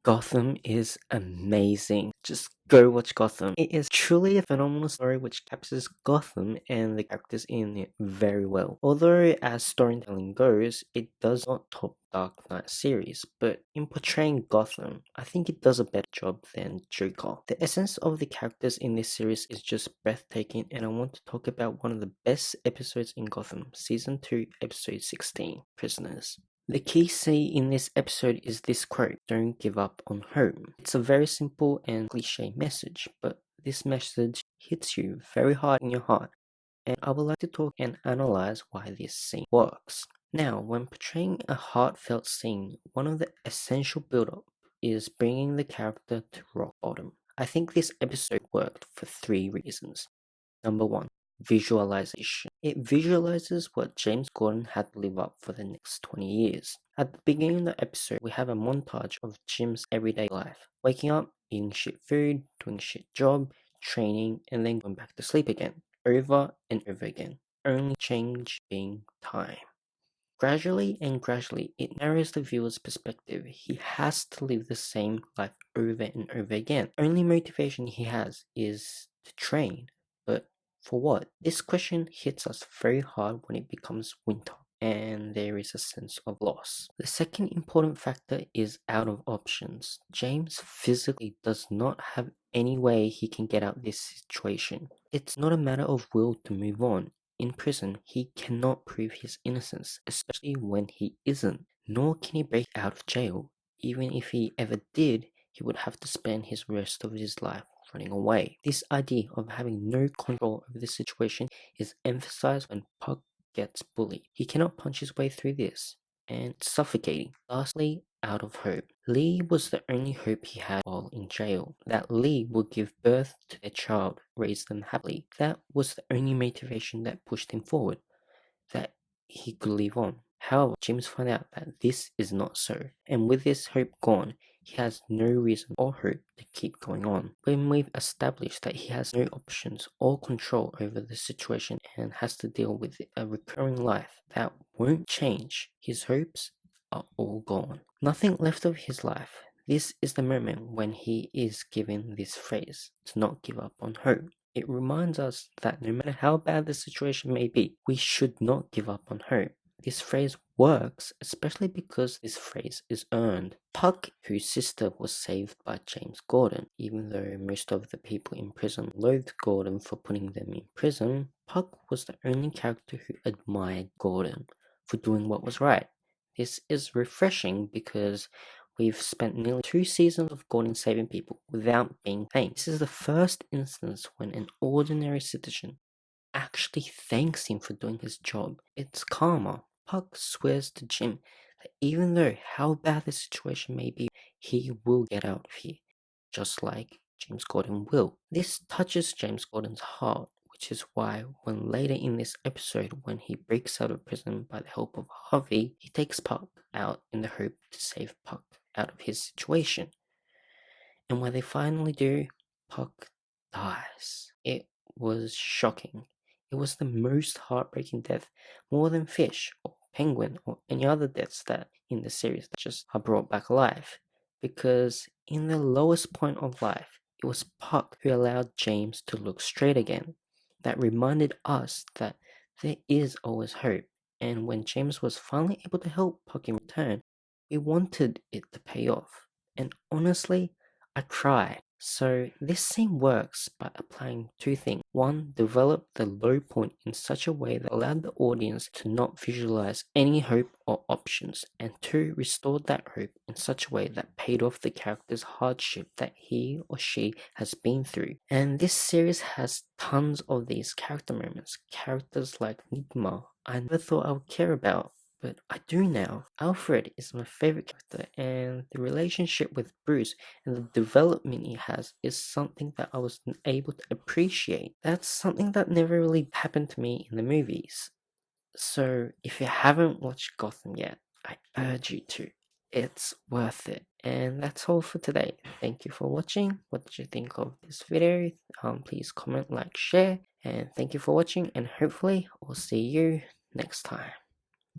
Gotham is amazing. Just go watch Gotham. It is truly a phenomenal story which captures Gotham and the characters in it very well. Although, as storytelling goes, it does not top Dark Knight series, but in portraying Gotham, I think it does a better job than Joker. The essence of the characters in this series is just breathtaking, and I want to talk about one of the best episodes in Gotham, Season 2, Episode 16, Prisoners. The key scene in this episode is this quote, "Don't give up on home." It's a very simple and cliche message, but this message hits you very hard in your heart, and I would like to talk and analyze why this scene works. Now, when portraying a heartfelt scene, one of the essential build-up is bringing the character to rock bottom. I think this episode worked for three reasons. Number one, visualization. It visualizes what James Gordon had to live up for the next 20 years. At the beginning of the episode, we have a montage of Jim's everyday life. Waking up, eating shit food, doing shit job, training, and then going back to sleep again. Over and over again. Only change being time. Gradually and gradually, it narrows the viewer's perspective. He has to live the same life over and over again. Only motivation he has is to train. But for what? This question hits us very hard when it becomes winter and there is a sense of loss. The second important factor is out of options. James physically does not have any way he can get out this situation. It's not a matter of will to move on. In prison, he cannot prove his innocence, especially when he isn't, nor can he break out of jail. Even if he ever did, he would have to spend his rest of his life running away. This idea of having no control over the situation is emphasized when Puck gets bullied. He cannot punch his way through this, and it's suffocating. Lastly, out of hope. Lee was the only hope he had while in jail. That Lee would give birth to their child, raise them happily. That was the only motivation that pushed him forward, that he could live on. However, James found out that this is not so, and with this hope gone, he has no reason or hope to keep going on. When we've established that he has no options or control over the situation and has to deal with a recurring life that won't change, his hopes are all gone. Nothing left of his life. This is the moment when he is given this phrase, to not give up on hope. It reminds us that no matter how bad the situation may be, we should not give up on hope. This phrase works, especially because this phrase is earned. Puck, whose sister was saved by James Gordon, even though most of the people in prison loathed Gordon for putting them in prison, Puck was the only character who admired Gordon for doing what was right. This is refreshing because we've spent nearly 2 seasons of Gordon saving people without being thanked. This is the first instance when an ordinary citizen actually thanks him for doing his job. It's karma. Puck swears to Jim that even though how bad the situation may be, he will get out of here, just like James Gordon will. This touches James Gordon's heart, which is why when later in this episode, when he breaks out of prison by the help of Harvey, he takes Puck out in the hope to save Puck out of his situation. And when they finally do, Puck dies. It was shocking. It was the most heartbreaking death, more than Fish or Penguin or any other deaths that in the series that just are brought back alive. Because in the lowest point of life, it was Puck who allowed James to look straight again. That reminded us that there is always hope. And when James was finally able to help Puck in return, we wanted it to pay off. And honestly, I cried. So this scene works by applying two things. One, develop the low point in such a way that allowed the audience to not visualize any hope or options. And two, restore that hope in such a way that paid off the character's hardship that he or she has been through. And this series has tons of these character moments. Characters like Nigma, I never thought I would care about, but I do now. Alfred is my favorite character, and the relationship with Bruce and the development he has is something that I was able to appreciate. That's something that never really happened to me in the movies. So, if you haven't watched Gotham yet, I urge you to. It's worth it. And that's all for today. Thank you for watching. What did you think of this video? Please comment, like, share, and thank you for watching. And hopefully, I'll see you next time.